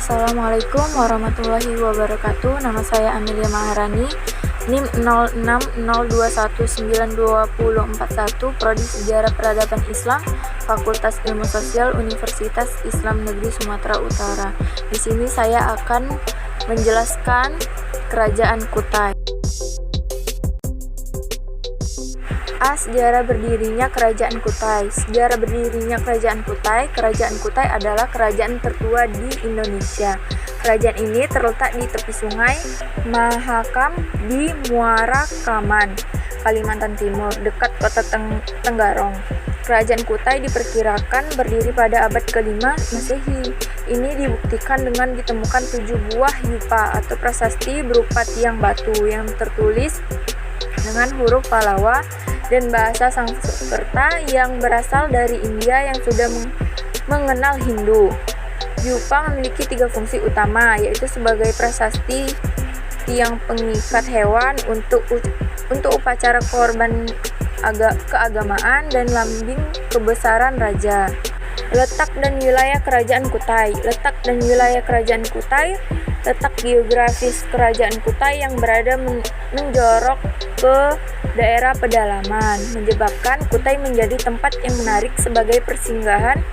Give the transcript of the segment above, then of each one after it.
Assalamualaikum warahmatullahi wabarakatuh. Nama saya Amelia Maharani, NIM 0602192041, Prodi Sejarah Peradaban Islam, Fakultas Ilmu Sosial, Universitas Islam Negeri Sumatera Utara. Di sini saya akan menjelaskan Kerajaan Kutai. Sejarah berdirinya Kerajaan Kutai. Sejarah berdirinya Kerajaan Kutai. Kerajaan Kutai adalah kerajaan tertua di Indonesia. Kerajaan ini terletak di tepi sungai Mahakam di Muara Kaman, Kalimantan Timur, dekat kota Tenggarong. Kerajaan Kutai diperkirakan berdiri pada abad ke-5 Masehi. Ini dibuktikan dengan ditemukan 7 buah yupa atau prasasti berupa tiang batu yang tertulis dengan huruf Pallawa dan bahasa Sanskerta yang berasal dari India yang sudah mengenal Hindu. Yupa memiliki 3 fungsi utama, yaitu sebagai prasasti tiang pengikat hewan untuk upacara korban keagamaan dan lambing kebesaran raja. Letak dan wilayah Kerajaan Kutai. Letak dan wilayah Kerajaan Kutai. Letak geografis Kerajaan Kutai yang berada menjorok ke daerah pedalaman, menyebabkan Kutai menjadi tempat yang menarik sebagai persinggahan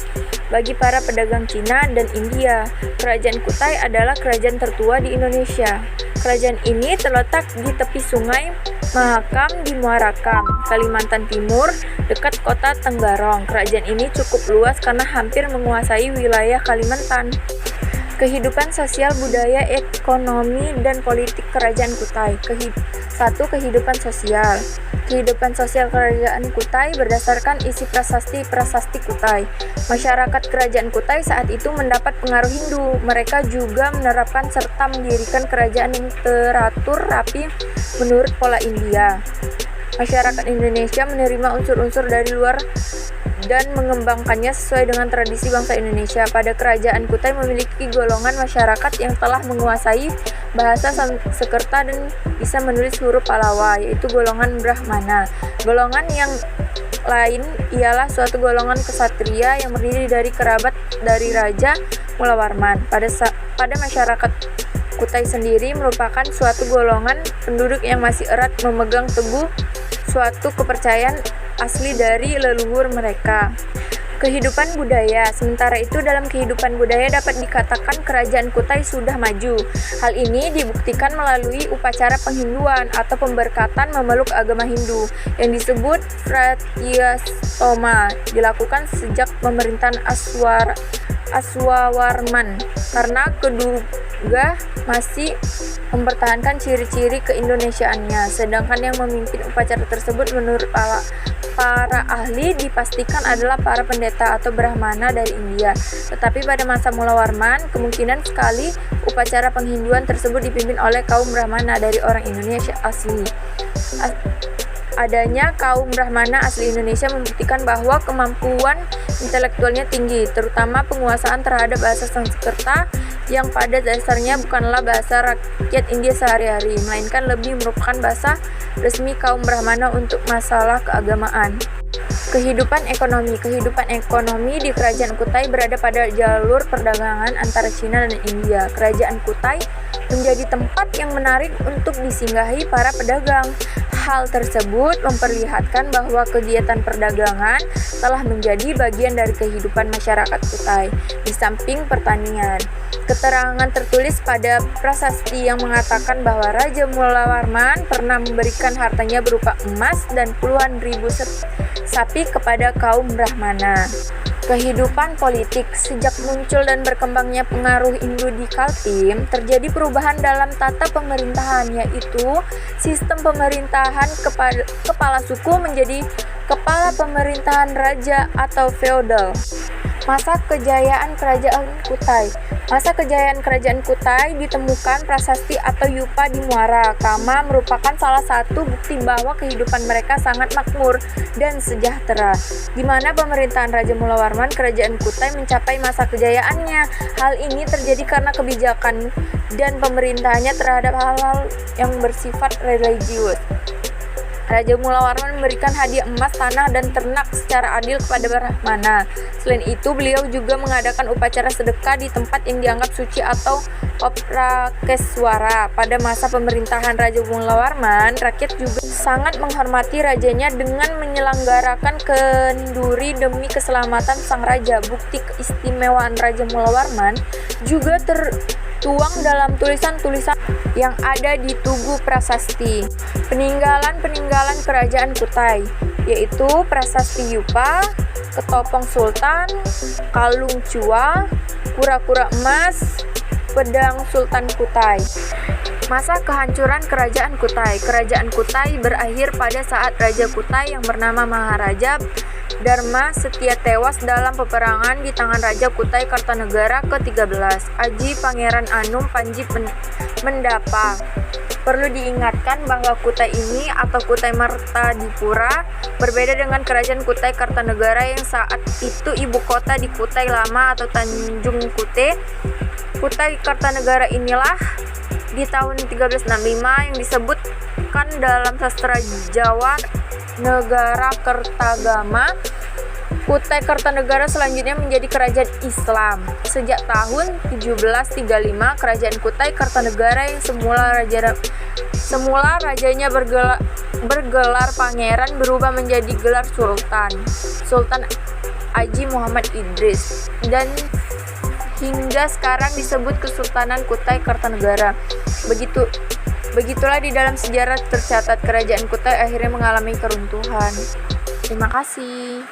bagi para pedagang Cina dan India. Kerajaan Kutai adalah kerajaan tertua di Indonesia. Kerajaan ini terletak di tepi sungai Mahakam di Muarakam, Kalimantan Timur, dekat kota Tenggarong. Kerajaan ini cukup luas karena hampir menguasai wilayah Kalimantan. Kehidupan sosial, budaya, ekonomi, dan politik Kerajaan Kutai. 1. Kehidupan sosial. Kehidupan sosial Kerajaan Kutai berdasarkan isi prasasti Kutai. Masyarakat Kerajaan Kutai saat itu mendapat pengaruh Hindu. Mereka juga menerapkan serta mendirikan kerajaan yang teratur rapi menurut pola India. Masyarakat Indonesia menerima unsur-unsur dari luar dan mengembangkannya sesuai dengan tradisi bangsa Indonesia. Pada Kerajaan Kutai memiliki golongan masyarakat yang telah menguasai bahasa Sanskerta dan bisa menulis huruf Pallawa, yaitu golongan Brahmana. Golongan yang lain ialah suatu golongan kesatria yang berdiri dari kerabat dari Raja Mulawarman. Pada masyarakat Kutai sendiri merupakan suatu golongan penduduk yang masih erat memegang teguh suatu kepercayaan asli dari leluhur mereka. Kehidupan budaya. Sementara itu dalam kehidupan budaya dapat dikatakan Kerajaan Kutai sudah maju. Hal ini dibuktikan melalui upacara penghinduan atau pemberkatan memeluk agama Hindu yang disebut Pratyastoma, dilakukan sejak pemerintahan Aswawarman karena keduga masih mempertahankan ciri-ciri keindonesiaannya. Sedangkan yang memimpin upacara tersebut menurut para ahli dipastikan adalah para pendeta atau Brahmana dari India. Tetapi pada masa Mulawarman, kemungkinan sekali upacara penghinduan tersebut dipimpin oleh kaum Brahmana dari orang Indonesia asli. Adanya kaum Brahmana asli Indonesia membuktikan bahwa kemampuan intelektualnya tinggi, terutama penguasaan terhadap bahasa Sanskerta yang pada dasarnya bukanlah bahasa rakyat India sehari-hari, melainkan lebih merupakan bahasa resmi kaum Brahmana untuk masalah keagamaan. Kehidupan ekonomi. Kehidupan ekonomi di Kerajaan Kutai berada pada jalur perdagangan antara Cina dan India. Kerajaan Kutai menjadi tempat yang menarik untuk disinggahi para pedagang. Hal tersebut memperlihatkan bahwa kegiatan perdagangan telah menjadi bagian dari kehidupan masyarakat Kutai, di samping pertanian. Keterangan tertulis pada prasasti yang mengatakan bahwa Raja Mulawarman pernah memberikan hartanya berupa emas dan puluhan ribu sapi kepada kaum Brahmana. Kehidupan politik. Sejak muncul dan berkembangnya pengaruh Hindu di Kaltim, terjadi perubahan dalam tata pemerintahan, yaitu sistem pemerintahan kepala suku menjadi kepala pemerintahan raja atau feodal. Masa kejayaan Kerajaan Kutai. Masa kejayaan Kerajaan Kutai ditemukan prasasti atau yupa di Muara Kama merupakan salah satu bukti bahwa kehidupan mereka sangat makmur dan sejahtera. Di mana pemerintahan Raja Mulawarman, Kerajaan Kutai mencapai masa kejayaannya. Hal ini terjadi karena kebijakan dan pemerintahannya terhadap hal-hal yang bersifat religius. Raja Mula Warman memberikan hadiah emas, tanah, dan ternak secara adil kepada Brahmana. Selain itu, beliau juga mengadakan upacara sedekah di tempat yang dianggap suci atau Oprakeswara. Pada masa pemerintahan Raja Mula Warman, rakyat juga sangat menghormati rajanya dengan menyelenggarakan kenduri demi keselamatan sang raja. Bukti keistimewaan Raja Mula Warman juga tertuang dalam tulisan-tulisan yang ada di Tugu Prasasti. Peninggalan Kerajaan Kutai, yaitu Prasasti Yupa, Ketopong Sultan, Kalung Chua, Kura-kura Emas, Pedang Sultan Kutai. Masa kehancuran Kerajaan Kutai. Kerajaan Kutai berakhir pada saat Raja Kutai yang bernama Maharaja Dharma Setia tewas dalam peperangan di tangan Raja Kutai Kartanegara ke-13, Aji Pangeran Anum Panji Mendapa. Perlu diingatkan bahwa Kutai ini atau Kutai Martadipura berbeda dengan Kerajaan Kutai Kartanegara yang saat itu ibu kota di Kutai Lama atau Tanjung Kute. Kutai Kartanegara inilah di tahun 1365 yang disebutkan dalam sastra Jawa Negara Kertagama. Kutai Kartanegara selanjutnya menjadi kerajaan Islam. Sejak tahun 1735, Kerajaan Kutai Kartanegara yang semula rajanya bergelar pangeran berubah menjadi gelar sultan, Sultan Aji Muhammad Idris, dan hingga sekarang disebut Kesultanan Kutai Kartanegara. Begitulah di dalam sejarah tercatat Kerajaan Kutai akhirnya mengalami keruntuhan. Terima kasih.